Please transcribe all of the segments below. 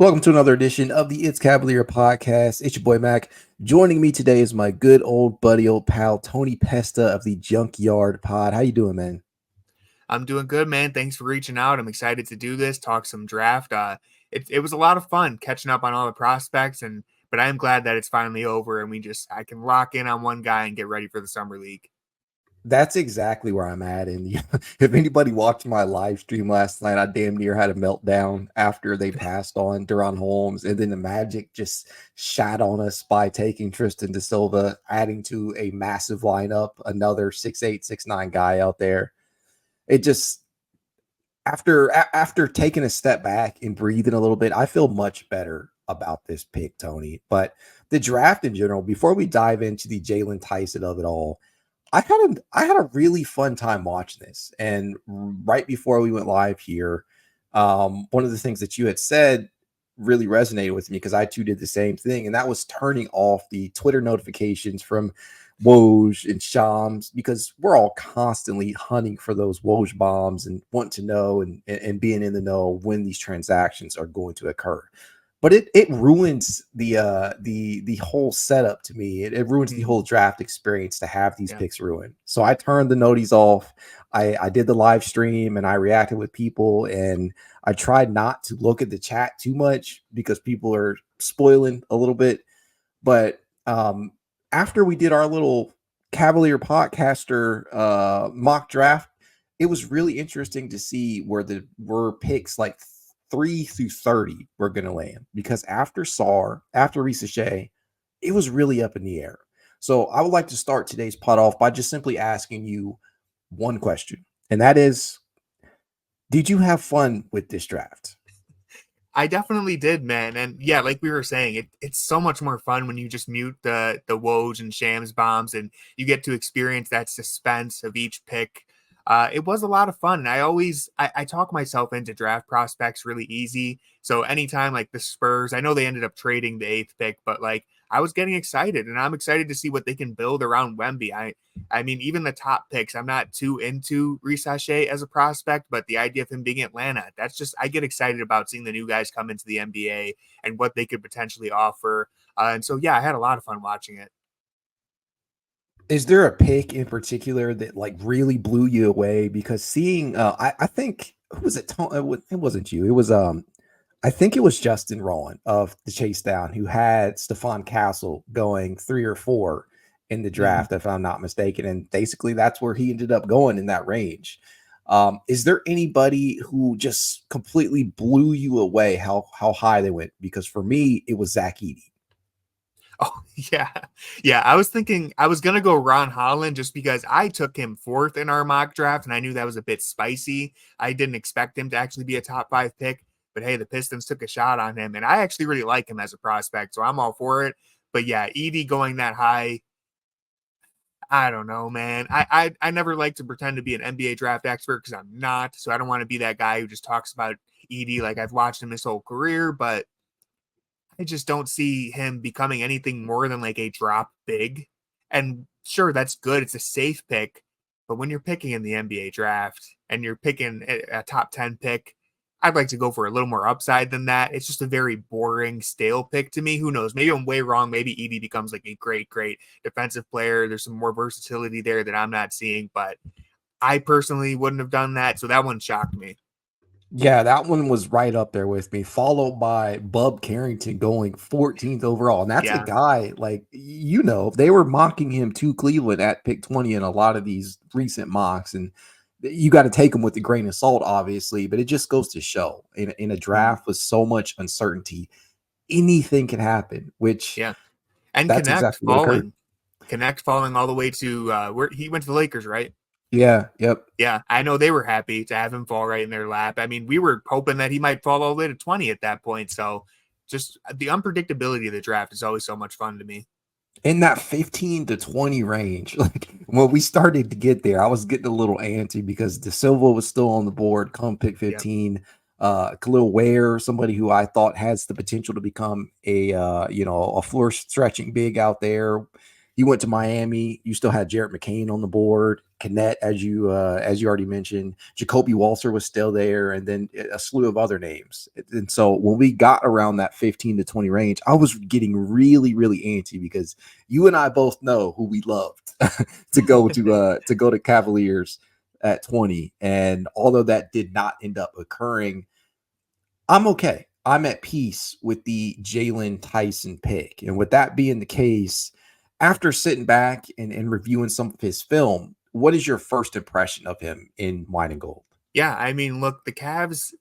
Welcome to another edition of the It's Cavalier podcast. It's your boy Mack. Joining me today is my good old buddy, old pal, Tony Pesta of the Junkyard Pod. How you doing, man? I'm doing good, man. Thanks for reaching out. I'm excited to do this, talk some draft. It was a lot of fun catching up on all the prospects, but I am glad that it's finally over and I can lock in on one guy and get ready for the summer league. That's exactly where I'm at. And if anybody watched my live stream last night, I damn near had a meltdown after they passed on Duran Holmes. And then the Magic just shot on us by taking Tristan da Silva, adding to a massive lineup, another 6'8", 6'9" guy out there. It just, after taking a step back and breathing a little bit, I feel much better about this pick, Tony. But the draft in general, before we dive into the Jaylon Tyson of it all, I had a really fun time watching this. And right before we went live here, one of the things that you had said really resonated with me because I too did the same thing, and that was turning off the Twitter notifications from Woj and Shams, because we're all constantly hunting for those Woj bombs and want to know and being in the know when these transactions are going to occur. But it ruins the whole setup to me. It ruins the whole draft experience to have these picks ruined. So I turned the noties off. I did the live stream and I reacted with people, and I tried not to look at the chat too much because people are spoiling a little bit. But after we did our little Cavalier podcaster mock draft, it was really interesting to see where were picks like 3 through 30 were going to land, because after Sarr, after Risa Shea, it was really up in the air. So I would like to start today's pod off by just simply asking you one question, and that is, did you have fun with this draft? I definitely did, man. And yeah, like we were saying, it's so much more fun when you just mute the Woj and Shams bombs and you get to experience that suspense of each pick. It was a lot of fun. And I talk myself into draft prospects really easy. So anytime like the Spurs, I know they ended up trading the 8th pick, but like I was getting excited, and I'm excited to see what they can build around Wemby. I mean, even the top picks, I'm not too into Risa Shea as a prospect, but the idea of him being Atlanta, I get excited about seeing the new guys come into the NBA and what they could potentially offer. And so, yeah, I had a lot of fun watching it. Is there a pick in particular that like really blew you away? Because seeing, I think, who was it? It wasn't you. It was, I think it was Justin Rowan of the Chasedown who had Stephon Castle going 3 or 4 in the draft, if I'm not mistaken. And basically that's where he ended up going in that range. Is there anybody who just completely blew you away how high they went? Because for me, it was Zach Edey. Oh, yeah. Yeah, I was thinking I was going to go Ron Holland just because I took him 4th in our mock draft, and I knew that was a bit spicy. I didn't expect him to actually be a top 5 pick, but hey, the Pistons took a shot on him, and I actually really like him as a prospect, so I'm all for it. But yeah, Edey going that high, I don't know, man. I never like to pretend to be an NBA draft expert because I'm not, so I don't want to be that guy who just talks about Edey like I've watched him his whole career, but I just don't see him becoming anything more than like a drop big. And sure, that's good. It's a safe pick. But when you're picking in the NBA draft and you're picking a top 10 pick, I'd like to go for a little more upside than that. It's just a very boring, stale pick to me. Who knows? Maybe I'm way wrong. Maybe Edey becomes like a great, great defensive player. There's some more versatility there that I'm not seeing, but I personally wouldn't have done that. So that one shocked me. Yeah, that one was right up there with me, followed by Bub Carrington going 14th overall. And that's a guy, like, they were mocking him to Cleveland at pick 20 in a lot of these recent mocks. And you got to take them with a grain of salt, obviously, but it just goes to show in a draft with so much uncertainty, anything can happen, which and that's exactly what occurred. Connect falling all the way to where he went to the Lakers, right? Yeah. Yep. Yeah, I know they were happy to have him fall right in their lap. I mean, we were hoping that he might fall all the way to 20 at that point. So just the unpredictability of the draft is always so much fun to me. In that 15 to 20 range, like when we started to get there, I was getting a little antsy because Da Silva was still on the board come pick 15. Khalil Ware, somebody who I thought has the potential to become a floor stretching big out there. He went to Miami. You still had Jarrett McCain on the board. Kennett, as you already mentioned. Jacoby Walter was still there, and then a slew of other names. And so when we got around that 15 to 20 range, I was getting really, really antsy because you and I both know who we loved to go to Cavaliers at 20. And although that did not end up occurring, I'm okay. I'm at peace with the Jaylon Tyson pick. And with that being the case, after sitting back and reviewing some of his film, what is your first impression of him in Wine and Gold? Yeah, I mean, look, the Cavs,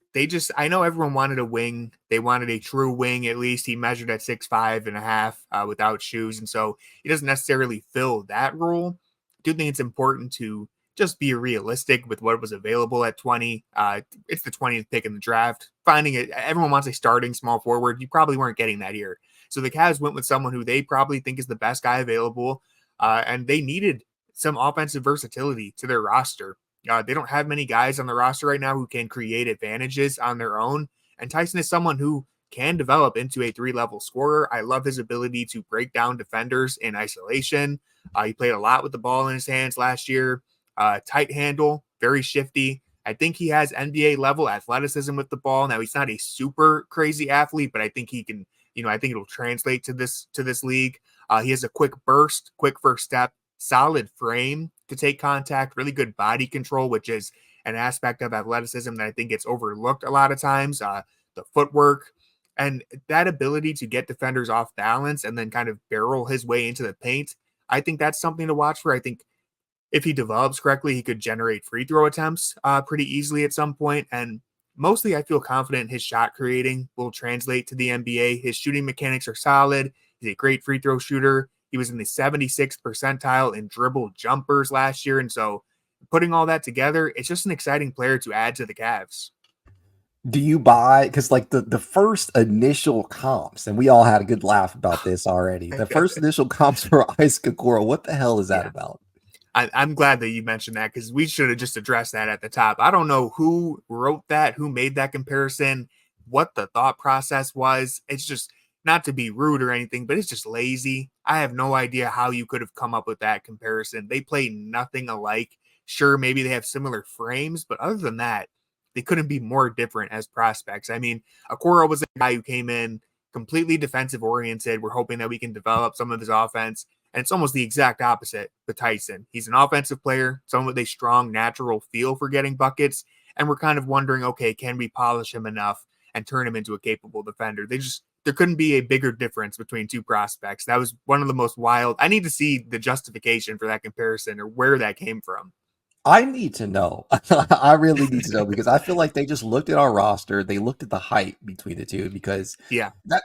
I know everyone wanted a wing. They wanted a true wing, at least. He measured at 6'5.5" without shoes. And so he doesn't necessarily fill that role. I do think it's important to just be realistic with what was available at 20. It's the 20th pick in the draft. Finding it, everyone wants a starting small forward. You probably weren't getting that here. So the Cavs went with someone who they probably think is the best guy available. And they needed some offensive versatility to their roster. They don't have many guys on the roster right now who can create advantages on their own. And Tyson is someone who can develop into a 3-level scorer. I love his ability to break down defenders in isolation. He played a lot with the ball in his hands last year. Tight handle, very shifty. I think he has NBA level athleticism with the ball. Now he's not a super crazy athlete, but I think he can, I think it'll translate to this league. He has a quick burst, quick first step, solid frame to take contact, really good body control, which is an aspect of athleticism that I think gets overlooked a lot of times. The footwork and that ability to get defenders off balance and then kind of barrel his way into the paint. I think that's something to watch for. I think if he develops correctly, he could generate free throw attempts pretty easily at some point. And mostly I feel confident his shot creating will translate to the NBA. His shooting mechanics are solid. He's a great free throw shooter. He was in the 76th percentile in dribble jumpers last year. And so putting all that together, it's just an exciting player to add to the Cavs. Do you buy, because like the first initial comps, and we all had a good laugh about this already. The first initial comps for Okoro, what the hell is that about? I'm glad that you mentioned that because we should have just addressed that at the top. I don't know who wrote that, who made that comparison, what the thought process was. It's just not to be rude or anything, but it's just lazy. I have no idea how you could have come up with that comparison. They play nothing alike. Sure, maybe they have similar frames, but other than that, they couldn't be more different as prospects. I mean, Okoro was a guy who came in completely defensive oriented. We're hoping that we can develop some of his offense. And it's almost the exact opposite with Tyson. He's an offensive player, someone with a strong natural feel for getting buckets. And we're kind of wondering, okay, can we polish him enough and turn him into a capable defender? There couldn't be a bigger difference between two prospects. That was one of the most wild. I need to see the justification for that comparison or where that came from. I need to know. I really need to know because I feel like they just looked at our roster. They looked at the height between the two because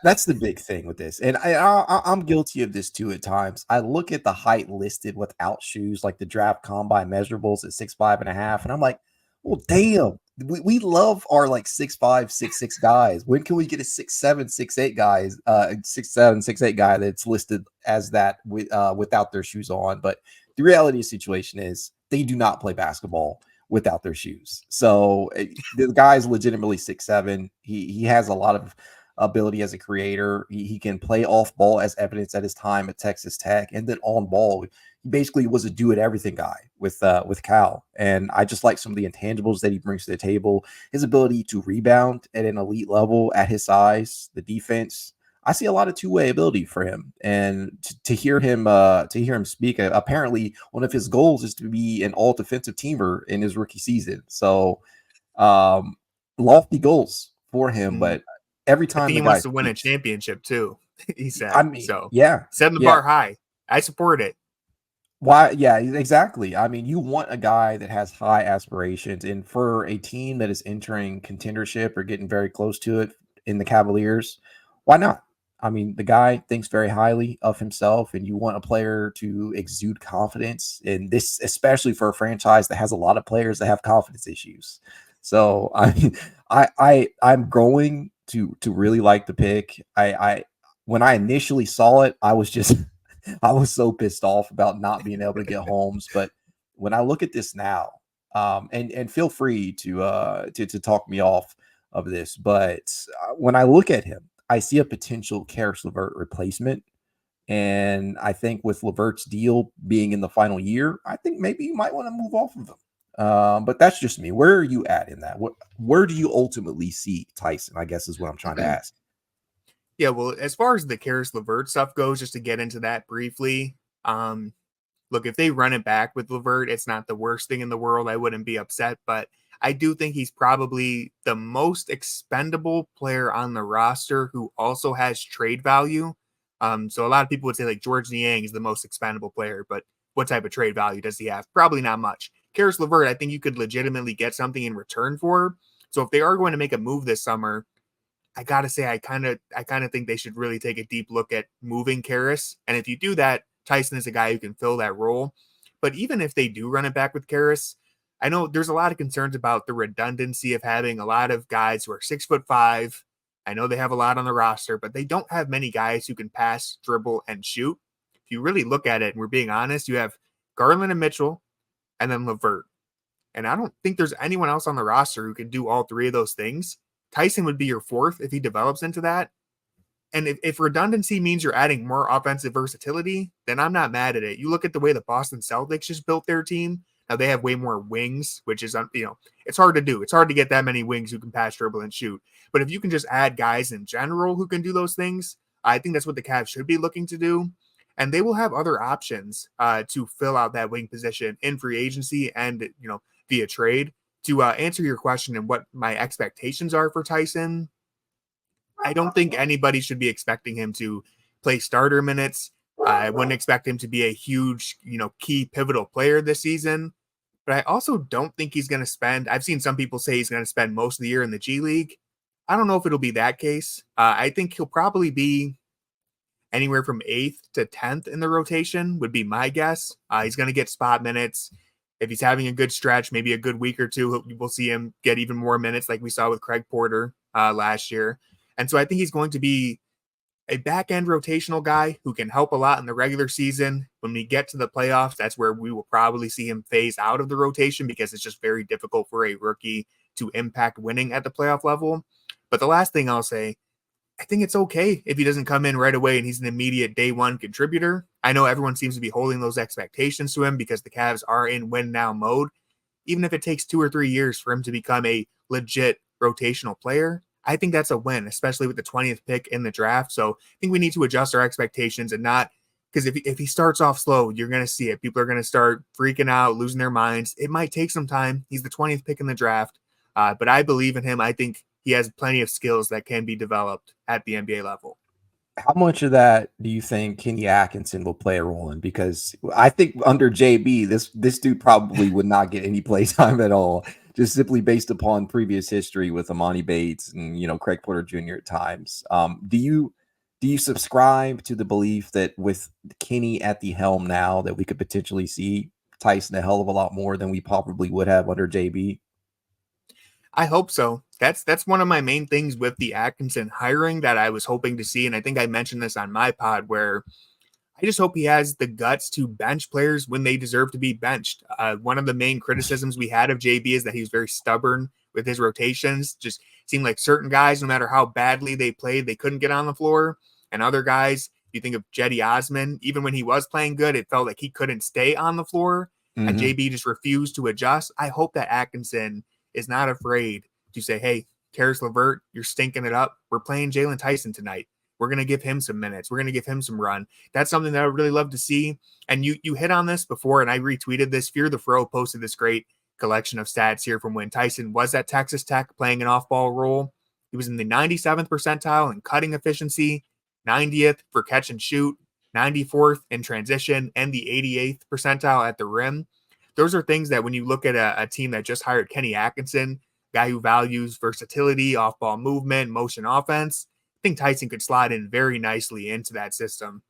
that's the big thing with this. And I'm guilty of this too at times. I look at the height listed without shoes, like the draft combine measurables at 6'5.5", and I'm like, well, damn. We love our like 6'5", 6'6" guys. When can we get a 6'7", 6'8" guys, 6'7", 6'8" guy that's listed as that without their shoes on? But the reality of the situation is they do not play basketball without their shoes. So the guy's legitimately 6'7". He has a lot of ability as a creator. He can play off ball as evidenced at his time at Texas Tech, and then on ball, he basically was a do it everything guy with Cal. And I just like some of the intangibles that he brings to the table. His ability to rebound at an elite level at his size, the defense. I see a lot of two-way ability for him, and to hear him speak. Apparently, one of his goals is to be an all-defensive teamer in his rookie season. So, lofty goals for him. But every time I think he wants to win a championship too. He said. I mean, so yeah, setting the bar high. I support it. Why? Yeah, exactly. I mean, you want a guy that has high aspirations, and for a team that is entering contendership or getting very close to it in the Cavaliers, why not? I mean, the guy thinks very highly of himself, and you want a player to exude confidence in this, especially for a franchise that has a lot of players that have confidence issues. So I'm going to really like the pick. I when I initially saw it, I was just I was so pissed off about not being able to get Holmes. But when I look at this now, and feel free to talk me off of this, but when I look at him, I see a potential Karis LeVert replacement And I think with LeVert's deal being in the final year, I think maybe you might want to move off of him. But that's just me. Where are you at in that? Where do you ultimately see Tyson, I guess is what I'm trying to ask. Yeah, well, as far as the Karis LeVert stuff goes, just to get into that briefly, look, if they run it back with LeVert, it's not the worst thing in the world. I wouldn't be upset, but I do think he's probably the most expendable player on the roster who also has trade value. So a lot of people would say like George Niang is the most expendable player, but what type of trade value does he have? Probably not much. Karis LeVert, I think you could legitimately get something in return for. So if they are going to make a move this summer, I gotta say, I kind of think they should really take a deep look at moving Karis. And if you do that, Tyson is a guy who can fill that role. But even if they do run it back with Karis, I know there's a lot of concerns about the redundancy of having a lot of guys who are 6'5". I know they have a lot on the roster, but they don't have many guys who can pass, dribble, and shoot. If you really look at it, and we're being honest, you have Garland and Mitchell, and then LeVert. And I don't think there's anyone else on the roster who can do all three of those things. Tyson would be your fourth if he develops into that. And if redundancy means you're adding more offensive versatility, then I'm not mad at it. You look at the way the Boston Celtics just built their team. Now they have way more wings, which is, it's hard to do. It's hard to get that many wings who can pass, dribble, and shoot. But if you can just add guys in general who can do those things, I think that's what the Cavs should be looking to do. And they will have other options to fill out that wing position in free agency and, via trade. To answer your question and what my expectations are for Tyson, I don't think anybody should be expecting him to play starter minutes. I wouldn't expect him to be a huge, key pivotal player this season. But I also don't think he's going to spend. I've seen some people say he's going to spend most of the year in the G League. I don't know if it'll be that case. I think he'll probably be anywhere from 8th to 10th in the rotation would be my guess. He's going to get spot minutes. If he's having a good stretch, maybe a good week or two, we'll see him get even more minutes like we saw with Craig Porter last year. And so I think he's going to be a back-end rotational guy who can help a lot in the regular season. When we get to the playoffs, that's where we will probably see him phase out of the rotation because it's just very difficult for a rookie to impact winning at the playoff level. But the last thing I'll say, I think it's okay if he doesn't come in right away and he's an immediate day one contributor. I know everyone seems to be holding those expectations to him because the Cavs are in win now mode. Even if it takes 2 or 3 years for him to become a legit rotational player, I think that's a win, especially with the 20th pick in the draft. So I think we need to adjust our expectations and not, because if he starts off slow, you're going to see it. People are going to start freaking out, losing their minds. It might take some time. He's the 20th pick in the draft, but I believe in him. I think he has plenty of skills that can be developed at the NBA level. How much of that do you think Kenny Atkinson will play a role in? Because I think under JB, this dude probably would not get any play time at all, just simply based upon previous history with Emoni Bates and Craig Porter Jr. at times. Do you subscribe to the belief that with Kenny at the helm now that we could potentially see Tyson a hell of a lot more than we probably would have under JB? I hope so. That's one of my main things with the Atkinson hiring that I was hoping to see. And I think I mentioned this on my pod where I just hope he has the guts to bench players when they deserve to be benched. One of the main criticisms we had of JB is that he was very stubborn with his rotations. Just seemed like certain guys, no matter how badly they played, they couldn't get on the floor. And other guys, you think of Cedi Osman, even when he was playing good, it felt like he couldn't stay on the floor. Mm-hmm. And JB just refused to adjust. I hope that Atkinson is not afraid to say, hey, Karis LeVert, you're stinking it up. We're playing Jaylon Tyson tonight. We're going to give him some minutes. We're going to give him some run. That's something that I would really love to see. And you hit on this before, and I retweeted this. Fear the Fro posted this great collection of stats here from when Tyson was at Texas Tech playing an off-ball role. He was in the 97th percentile in cutting efficiency, 90th for catch and shoot, 94th in transition, and the 88th percentile at the rim. Those are things that when you look at a team that just hired Kenny Atkinson, guy who values versatility, off-ball movement, motion offense, I think Tyson could slide in very nicely into that system.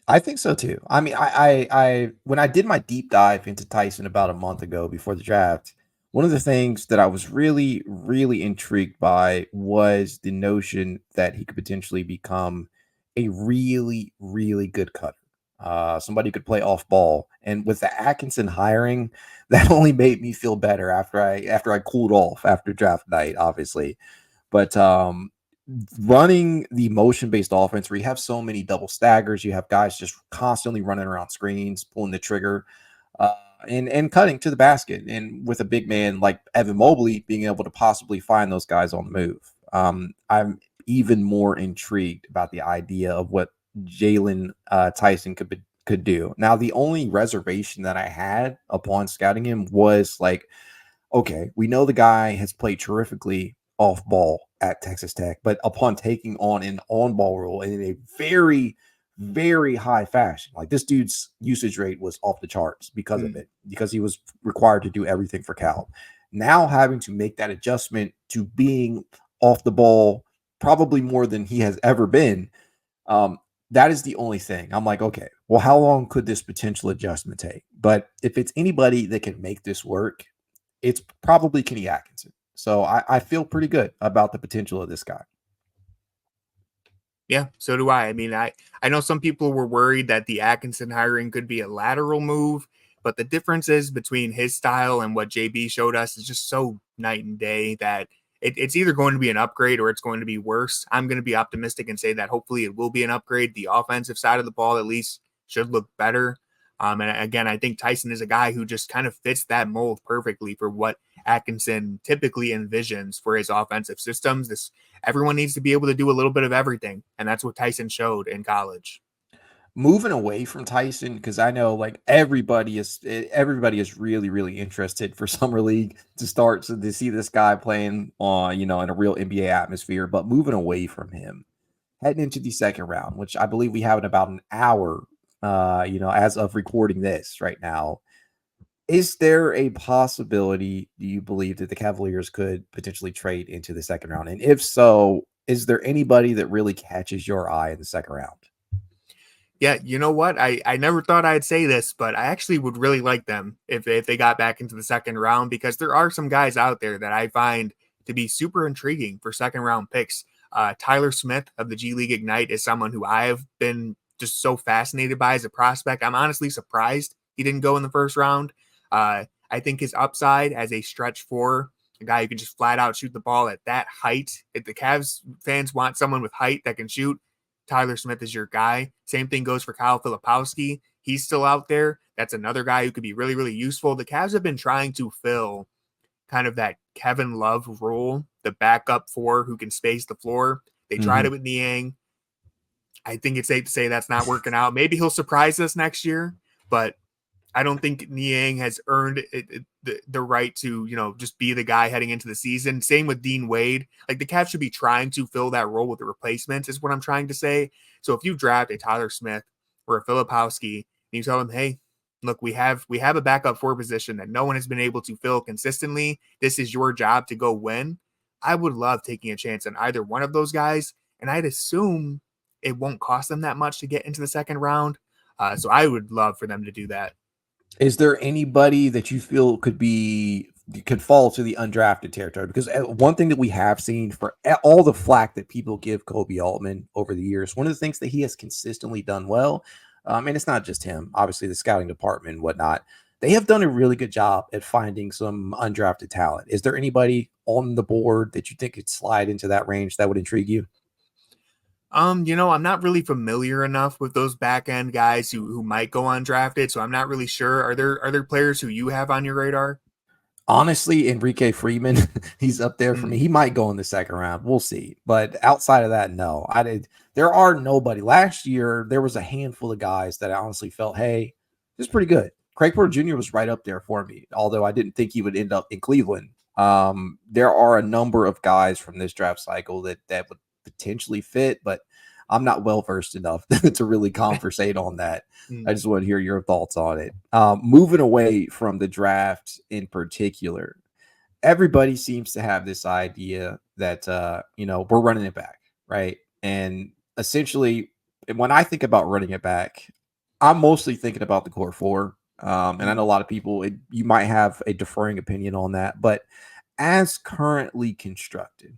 I think so too. I mean, I when I did my deep dive into Tyson about a month ago before the draft, one of the things that I was really, really intrigued by was the notion that he could potentially become a really, really good cutter. Somebody who could play off ball. And with the Atkinson hiring, that only made me feel better after I cooled off after draft night, obviously. But running the motion-based offense where you have so many double staggers, you have guys just constantly running around screens, pulling the trigger, uh, and cutting to the basket. And with a big man like Evan Mobley being able to possibly find those guys on the move. I'm even more intrigued about the idea of what Jaylon Tyson could do. Now, the only reservation that I had upon scouting him was like, okay, we know the guy has played terrifically off ball at Texas Tech, but upon taking on an on ball role in a very, very high fashion, like this dude's usage rate was off the charts because of it, because he was required to do everything for Cal. Now having to make that adjustment to being off the ball probably more than he has ever been. That is the only thing. I'm like, okay, well, how long could this potential adjustment take? But if it's anybody that can make this work, it's probably Kenny Atkinson. So I feel pretty good about the potential of this guy. Yeah, so do I. I mean, I know some people were worried that the Atkinson hiring could be a lateral move, but the differences between his style and what JB showed us is just so night and day that it's either going to be an upgrade or it's going to be worse. I'm going to be optimistic and say that hopefully it will be an upgrade. The offensive side of the ball at least should look better. And again, I think Tyson is a guy who just kind of fits that mold perfectly for what Atkinson typically envisions for his offensive systems. Everyone needs to be able to do a little bit of everything, and that's what Tyson showed in college. Moving away from Tyson, because I know like everybody is really, really interested for summer league to see this guy playing on, in a real NBA atmosphere. But moving away from him, heading into the second round, which I believe we have in about an hour, as of recording this right now. Is there a possibility, do you believe, that the Cavaliers could potentially trade into the second round? And if so, is there anybody that really catches your eye in the second round? Yeah, you know what? I never thought I'd say this, but I actually would really like them if they got back into the second round, because there are some guys out there that I find to be super intriguing for second round picks. Tyler Smith of the G League Ignite is someone who I've been just so fascinated by as a prospect. I'm honestly surprised he didn't go in the first round. I think his upside as a stretch four, a guy who can just flat out shoot the ball at that height. If the Cavs fans want someone with height that can shoot, Tyler Smith is your guy. Same thing goes for Kyle Filipowski. He's still out there. That's another guy who could be really, really useful. The Cavs have been trying to fill kind of that Kevin Love role, the backup four who can space the floor. They tried it with Niang. I think it's safe to say that's not working out. Maybe he'll surprise us next year, but I don't think Niang has earned the right to, just be the guy heading into the season. Same with Dean Wade. Like, the Cavs should be trying to fill that role with the replacements is what I'm trying to say. So if you draft a Tyler Smith or a Filipowski and you tell them, hey, look, we have a backup four position that no one has been able to fill consistently. This is your job to go win. I would love taking a chance on either one of those guys. And I'd assume it won't cost them that much to get into the second round. So I would love for them to do that. Is there anybody that you feel could fall to the undrafted territory? Because one thing that we have seen for all the flack that people give Kobe Altman over the years, one of the things that he has consistently done well, and it's not just him, obviously the scouting department and whatnot, they have done a really good job at finding some undrafted talent. Is there anybody on the board that you think could slide into that range that would intrigue you? I'm not really familiar enough with those back end guys who might go undrafted, so I'm not really sure. Are there players who you have on your radar? Honestly, Enrique Freeman, he's up there for me. He might go in the second round. We'll see. But outside of that, no. There are nobody. Last year, there was a handful of guys that I honestly felt, hey, this is pretty good. Craig Porter Jr. was right up there for me, although I didn't think he would end up in Cleveland. There are a number of guys from this draft cycle that would potentially fit, but I'm not well versed enough to really conversate on that. I just want to hear your thoughts on it. Moving away from the draft in particular, everybody seems to have this idea that we're running it back, right? And essentially, when I think about running it back, I'm mostly thinking about the core four. And I know a lot of people, you might have a differing opinion on that, but as currently constructed,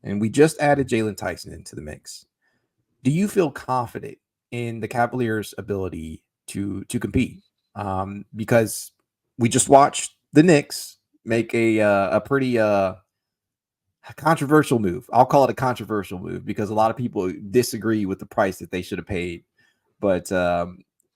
and we just added Jaylon Tyson into the mix, do you feel confident in the Cavaliers' ability to compete? Because we just watched the Knicks make a pretty controversial move. I'll call it a controversial move because a lot of people disagree with the price that they should have paid. But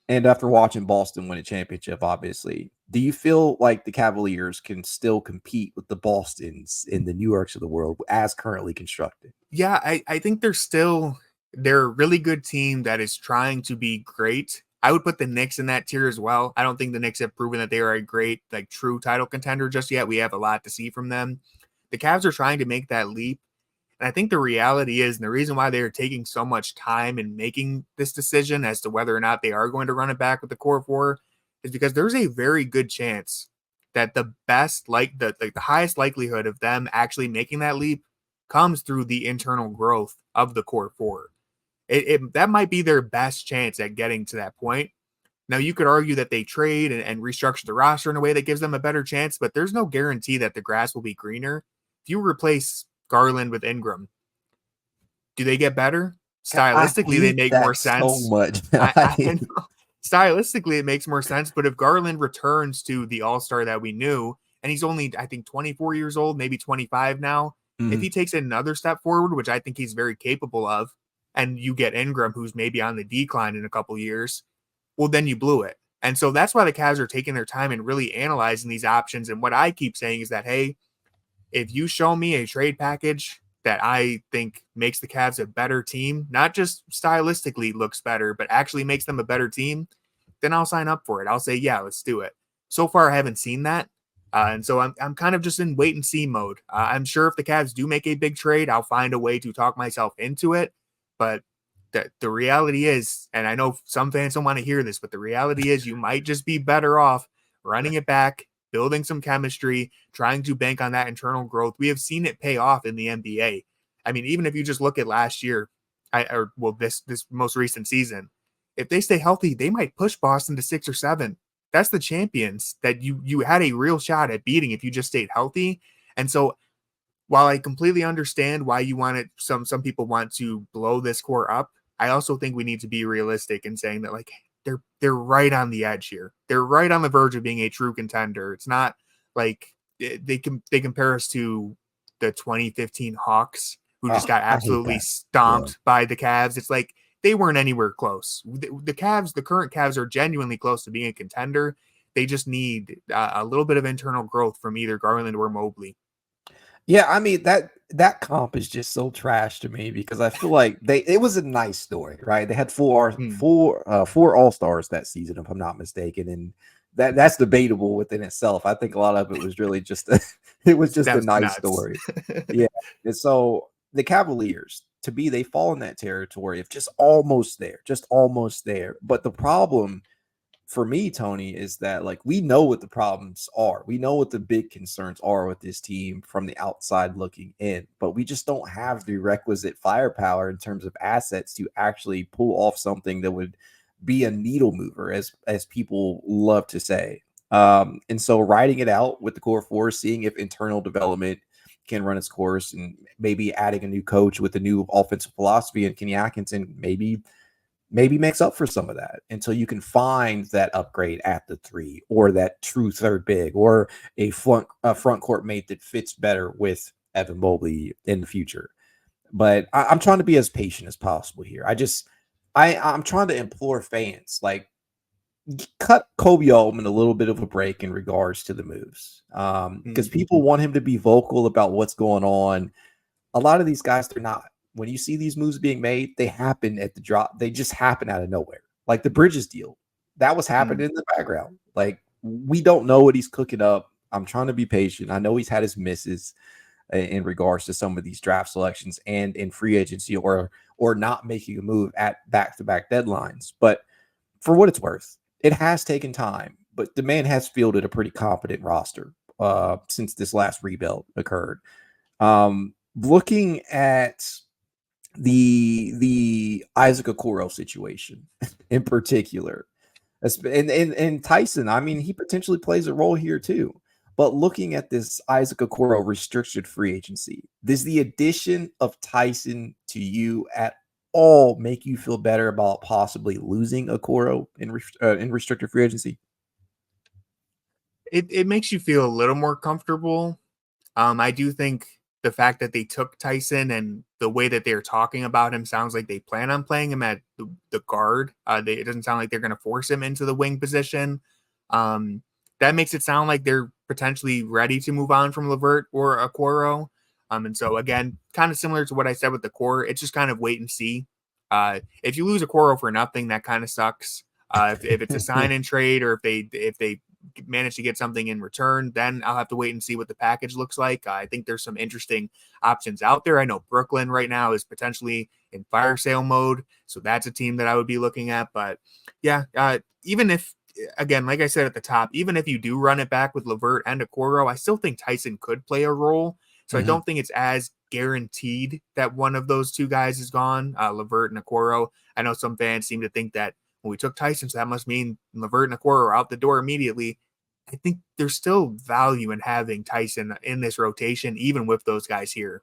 and after watching Boston win a championship, obviously, do you feel like the Cavaliers can still compete with the Bostons in the New Yorks of the world as currently constructed? Yeah, I think they're a really good team that is trying to be great. I would put the Knicks in that tier as well. I don't think the Knicks have proven that they are a great, like, true title contender just yet. We have a lot to see from them. The Cavs are trying to make that leap. And I think the reality is, and the reason why they are taking so much time in making this decision as to whether or not they are going to run it back with the core four is because there's a very good chance that the best, like the highest likelihood of them actually making that leap comes through the internal growth of the core four. That might be their best chance at getting to that point. Now, you could argue that they trade and restructure the roster in a way that gives them a better chance, but there's no guarantee that the grass will be greener. If you replace Garland with Ingram, do they get better? I Stylistically, they hate make more that so sense. much. I know. Stylistically, it makes more sense. But if Garland returns to the All-Star that we knew, and he's only, I think, 24 years old, maybe 25 now, if he takes another step forward, which I think he's very capable of, and you get Ingram, who's maybe on the decline in a couple years, well, then you blew it. And so that's why the Cavs are taking their time and really analyzing these options. And what I keep saying is that, hey, if you show me a trade package that I think makes the Cavs a better team, not just stylistically looks better, but actually makes them a better team, then I'll sign up for it. I'll say, yeah, let's do it. So far, I haven't seen that. And so I'm kind of just in wait and see mode. I'm sure if the Cavs do make a big trade, I'll find a way to talk myself into it. But the reality is, and I know some fans don't want to hear this, but the reality is you might just be better off running it back, building some chemistry, trying to bank on that internal growth. We have seen it pay off in the NBA. I mean, even if you just look at last year, this most recent season, if they stay healthy, they might push Boston to 6 or 7. That's the champions that you had a real shot at beating if you just stayed healthy. And so while I completely understand why you want it, some people want to blow this core up, I also think we need to be realistic in saying that, like, they're right on the edge here. They're right on the verge of being a true contender. It's not like they compare us to the 2015 Hawks, who just got I hate absolutely that. stomped by the Cavs. It's like they weren't anywhere close. The Cavs, the current Cavs, are genuinely close to being a contender. They just need a little bit of internal growth from either Garland or Mobley. Yeah, I mean that comp is just so trash to me because I feel like it was a nice story, right? They had four All-Stars that season, if I'm not mistaken, and that's debatable within itself. I think a lot of it was really just it was just That a was nice nuts. story. Yeah. And so the Cavaliers, to be, they fall in that territory of just almost there. But the problem for me, Tony, is that, like, we know what the problems are. We know what the big concerns are with this team from the outside looking in, but we just don't have the requisite firepower in terms of assets to actually pull off something that would be a needle mover, as people love to say. And so riding it out with the core four, seeing if internal development can run its course, and maybe adding a new coach with a new offensive philosophy and Kenny Atkinson maybe makes up for some of that until you can find that upgrade at the 3, or that true third big, or a front court mate that fits better with Evan Mobley in the future. But I'm trying to be as patient as possible here. I'm trying to implore fans, like, cut Kobe Altman a little bit of a break in regards to the moves, because people want him to be vocal about what's going on. A lot of these guys, they're not. When you see these moves being made, they happen at the drop. They just happen out of nowhere. Like the Bridges deal, that was happening in the background. Like, we don't know what he's cooking up. I'm trying to be patient. I know he's had his misses in regards to some of these draft selections and in free agency, or not making a move at back-to-back deadlines. But for what it's worth, it has taken time. But the man has fielded a pretty competent roster since this last rebuild occurred. Looking at the Isaac Okoro situation in particular, and Tyson, I mean, he potentially plays a role here too. But looking at this Isaac Okoro restricted free agency, does the addition of Tyson to you at all make you feel better about possibly losing Okoro in restricted free agency? It makes you feel a little more comfortable. I do think the fact that they took Tyson and the way that they're talking about him sounds like they plan on playing him at the guard. It doesn't sound like they're going to force him into the wing position. That makes it sound like they're potentially ready to move on from LeVert or Okoro. And so, again, kind of similar to what I said with the core, it's just kind of wait and see. If you lose Okoro for nothing, that kind of sucks. If it's a sign and trade, or if they manage to get something in return, then I'll have to wait and see what the package looks like. I think there's some interesting options out there. I know Brooklyn right now is potentially in fire sale mode, so that's a team that I would be looking at. But yeah, even if, again, like I said at the top, even if you do run it back with LeVert and Okoro, I still think Tyson could play a role. So I don't think it's as guaranteed that one of those two guys is gone, LeVert and Okoro. I know some fans seem to think that, well, we took Tyson, so that must mean LeVert and Okoro are out the door immediately. I think there's still value in having Tyson in this rotation, even with those guys here.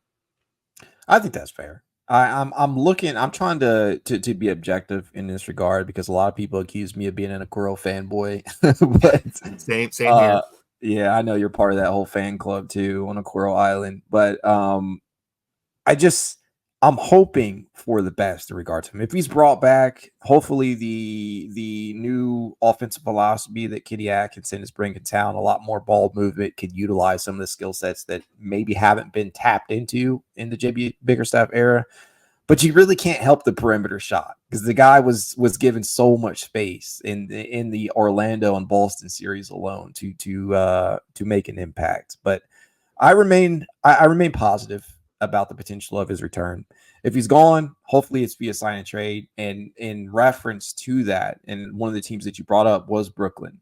I think that's fair. I'm trying to be objective in this regard, because a lot of people accuse me of being an Okoro fanboy. But Same here. Yeah, I know you're part of that whole fan club too on Okoro Island. But I'm hoping for the best in regard to him. If he's brought back, hopefully the new offensive philosophy that Kenny Atkinson is bringing down, a lot more ball movement, could utilize some of the skill sets that maybe haven't been tapped into in the JB Bickerstaff era. But you really can't help the perimeter shot, because the guy was given so much space in the Orlando and Boston series alone to make an impact. But I remain positive about the potential of his return. If he's gone, hopefully it's via sign and trade. And in reference to that, and one of the teams that you brought up was Brooklyn.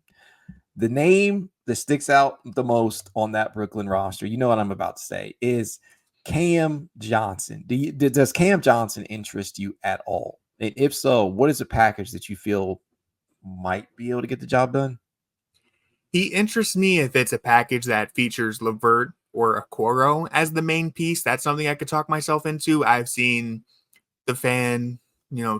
The name that sticks out the most on that Brooklyn roster, you know what I'm about to say, is Cam Johnson. Does Cam Johnson interest you at all? And if so, what is a package that you feel might be able to get the job done? He interests me if it's a package that features LeVert or Okoro as the main piece. That's something I could talk myself into. I've seen the fan,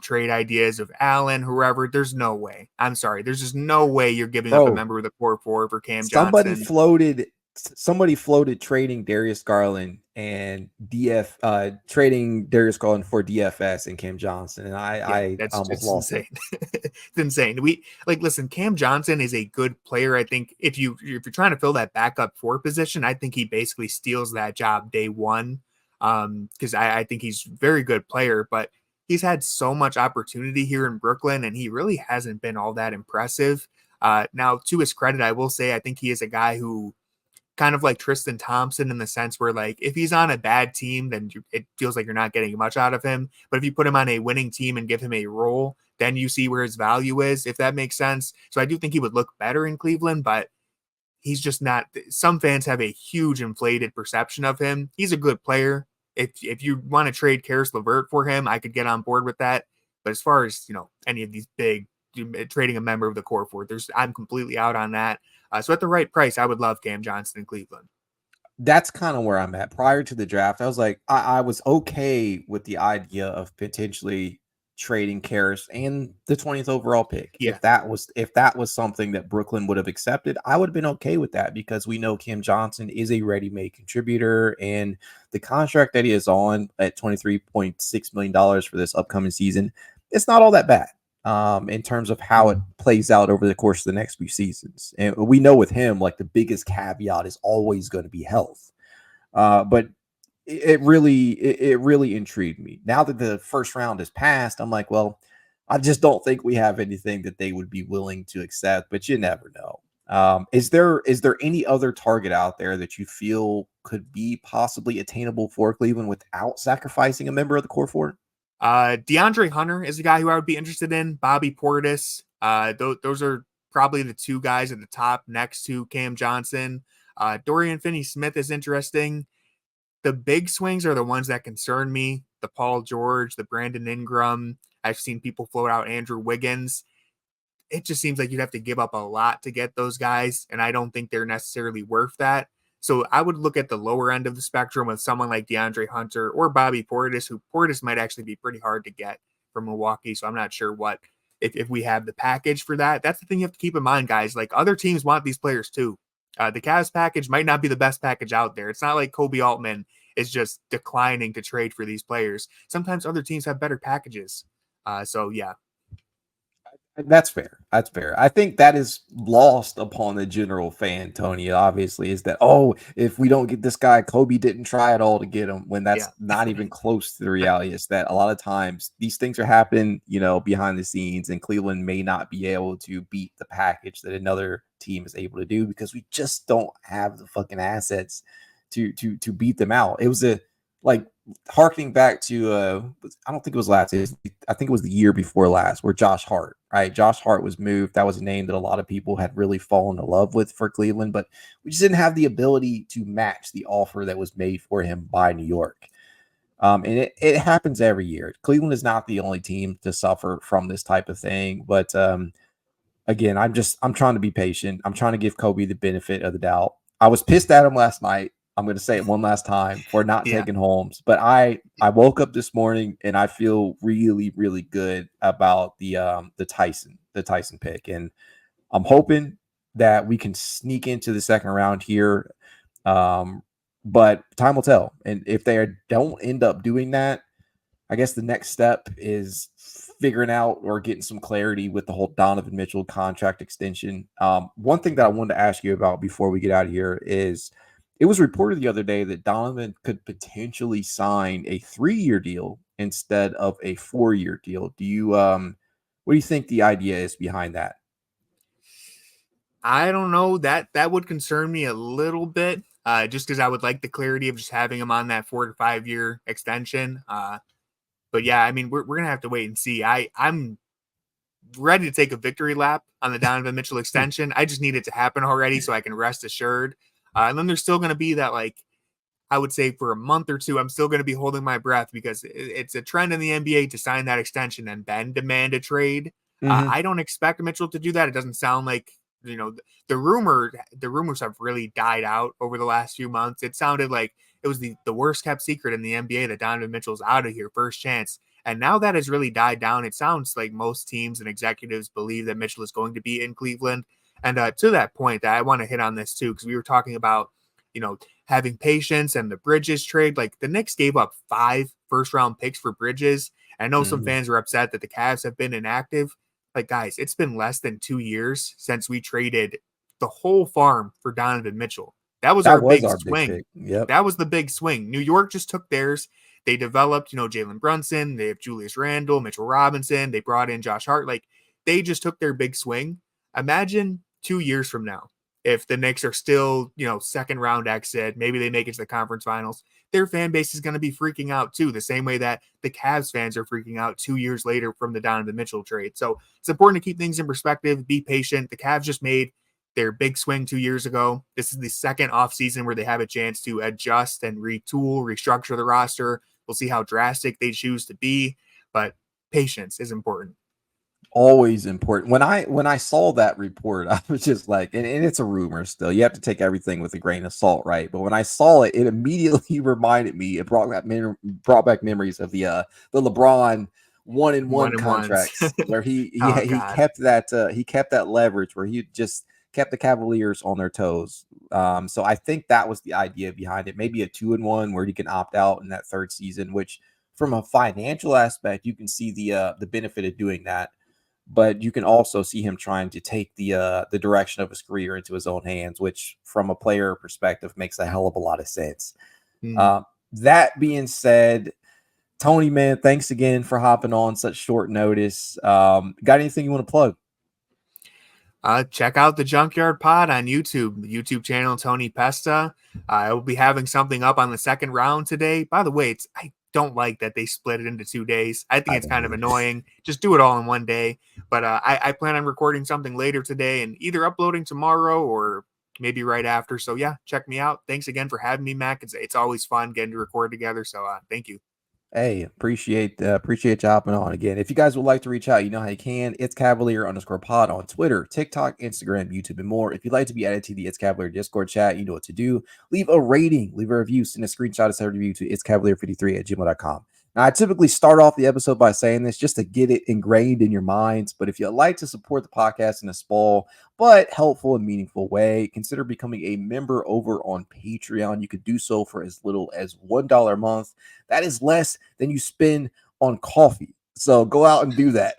trade ideas of Allen, whoever. There's no way. I'm sorry. There's just no way you're giving up a member of the core four for Cam Johnson. Somebody floated trading Darius Garland and trading Darius Garland for DFS and Cam Johnson, and I almost lost insane. It's insane. Listen, Cam Johnson is a good player. I think if you're trying to fill that backup four position, I think he basically steals that job day one. Because I think he's a very good player, but he's had so much opportunity here in Brooklyn, and he really hasn't been all that impressive. Now, to his credit, I will say I think he is a guy who, kind of like Tristan Thompson, in the sense where, like, if he's on a bad team, then it feels like you're not getting much out of him. But if you put him on a winning team and give him a role, then you see where his value is, if that makes sense. So I do think he would look better in Cleveland, but he's just not. Some fans have a huge inflated perception of him. He's a good player. If you want to trade Caris LeVert for him, I could get on board with that. But as far as, any of these big trading a member of the core for, I'm completely out on that. So at the right price, I would love Cam Johnson in Cleveland. That's kind of where I'm at. Prior to the draft, I was like, I was okay with the idea of potentially trading Caris and the 20th overall pick. Yeah. If that was something that Brooklyn would have accepted, I would have been okay with that, because we know Cam Johnson is a ready-made contributor, and the contract that he is on at $23.6 million for this upcoming season, it's not all that bad. In terms of how it plays out over the course of the next few seasons. And we know with him, like, the biggest caveat is always going to be health. But it really intrigued me. Now that the first round has passed, I'm like, well, I just don't think we have anything that they would be willing to accept, but you never know. Is there any other target out there that you feel could be possibly attainable for Cleveland without sacrificing a member of the core for it? DeAndre Hunter is a guy who I would be interested in. Bobby Portis. Those are probably the two guys at the top next to Cam Johnson. Dorian Finney-Smith is interesting. The big swings are the ones that concern me. The Paul George, the Brandon Ingram. I've seen people float out Andrew Wiggins. It just seems like you'd have to give up a lot to get those guys, and I don't think they're necessarily worth that. So I would look at the lower end of the spectrum with someone like DeAndre Hunter or Bobby Portis, who Portis might actually be pretty hard to get from Milwaukee. So I'm not sure if we have the package for that. That's the thing you have to keep in mind, guys. Like, other teams want these players too. The Cavs package might not be the best package out there. It's not like Kobe Altman is just declining to trade for these players. Sometimes other teams have better packages. So yeah. That's fair. That's fair. I think that is lost upon the general fan, Tony, obviously, is that, oh, if we don't get this guy, Kobe didn't try at all to get him, when that's not even close to the reality. Is that a lot of times these things are happening, behind the scenes, and Cleveland may not be able to beat the package that another team is able to do because we just don't have the fucking assets to beat them out. It was harkening back to I don't think it was last year. I think it was the year before last, where Josh Hart, right? Josh Hart was moved. That was a name that a lot of people had really fallen in love with for Cleveland, but we just didn't have the ability to match the offer that was made for him by New York. And it happens every year. Cleveland is not the only team to suffer from this type of thing, but again, I'm trying to be patient. I'm trying to give Kobe the benefit of the doubt. I was pissed at him last night. I'm going to say it one last time for not taking Holmes, but I woke up this morning and I feel really, really good about the Tyson pick, and I'm hoping that we can sneak into the second round here. But time will tell, and if they don't end up doing that, I guess the next step is figuring out or getting some clarity with the whole Donovan Mitchell contract extension. One thing that I wanted to ask you about before we get out of here is, it was reported the other day that Donovan could potentially sign a 3-year deal instead of a 4-year deal. Do you what do you think the idea is behind that? I don't know. That would concern me a little bit, just because I would like the clarity of just having him on that 4 to 5 year extension. But yeah, I mean, we're gonna have to wait and see. I'm ready to take a victory lap on the Donovan Mitchell extension. I just need it to happen already so I can rest assured. And then there's still going to be that, I would say for a month or two, I'm still going to be holding my breath because it's a trend in the NBA to sign that extension and then demand a trade. I don't expect Mitchell to do that. It doesn't sound like, the rumors have really died out over the last few months. It sounded like it was the worst kept secret in the NBA that Donovan Mitchell's out of here, first chance. And now that has really died down. It sounds like most teams and executives believe that Mitchell is going to be in Cleveland. And to that point, I want to hit on this too, because we were talking about, having patience and the Bridges trade. Like, the Knicks gave up 5 first-round picks for Bridges. I know some fans were upset that the Cavs have been inactive. Like, guys, it's been less than 2 years since we traded the whole farm for Donovan Mitchell. That was our big swing. Yep. That was the big swing. New York just took theirs. They developed, Jalen Brunson. They have Julius Randle, Mitchell Robinson. They brought in Josh Hart. Like, they just took their big swing. Imagine 2 years from now, if the Knicks are still, second round exit, maybe they make it to the conference finals, their fan base is going to be freaking out too, the same way that the Cavs fans are freaking out 2 years later from the Donovan Mitchell trade. So it's important to keep things in perspective, be patient. The Cavs just made their big swing 2 years ago. This is the second offseason where they have a chance to adjust and retool, restructure the roster. We'll see how drastic they choose to be, but patience is important. Always important. When I saw that report, I was just like, and it's a rumor still. You have to take everything with a grain of salt, right? But when I saw it, it immediately reminded me. It brought back memories of the LeBron 1-and-1 contracts, where he kept that leverage, where he just kept the Cavaliers on their toes. So I think that was the idea behind it. Maybe a 2-and-1 where he can opt out in that third season, which from a financial aspect, you can see the benefit of doing that. But you can also see him trying to take the direction of his career into his own hands, which from a player perspective makes a hell of a lot of sense. That being said, Tony, man, thanks again for hopping on such short notice. Got anything you want to plug? Check out the Junkyard Pod on YouTube channel, Tony Pesta. I will be having something up on the second round today. By the way, I don't like that they split it into 2 days. I think it's kind of annoying. Just do it all in one day. But I plan on recording something later today and either uploading tomorrow or maybe right after. So yeah, check me out. Thanks again for having me, Mack. It's always fun getting to record together. So thank you. Hey, appreciate you hopping on again. If you guys would like to reach out, you know how you can. It's Cavalier_pod on Twitter, TikTok, Instagram, YouTube, and more. If you'd like to be added to the It's Cavalier Discord chat, you know what to do. Leave a rating, leave a review, send a screenshot of said review to itscavalier53@gmail.com. Now, I typically start off the episode by saying this just to get it ingrained in your minds. But if you'd like to support the podcast in a small but helpful and meaningful way, consider becoming a member over on Patreon. You could do so for as little as $1 a month. That is less than you spend on coffee. So go out and do that.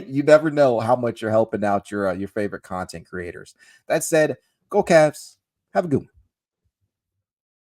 You never know how much you're helping out your favorite content creators. That said, go Cavs. Have a good one.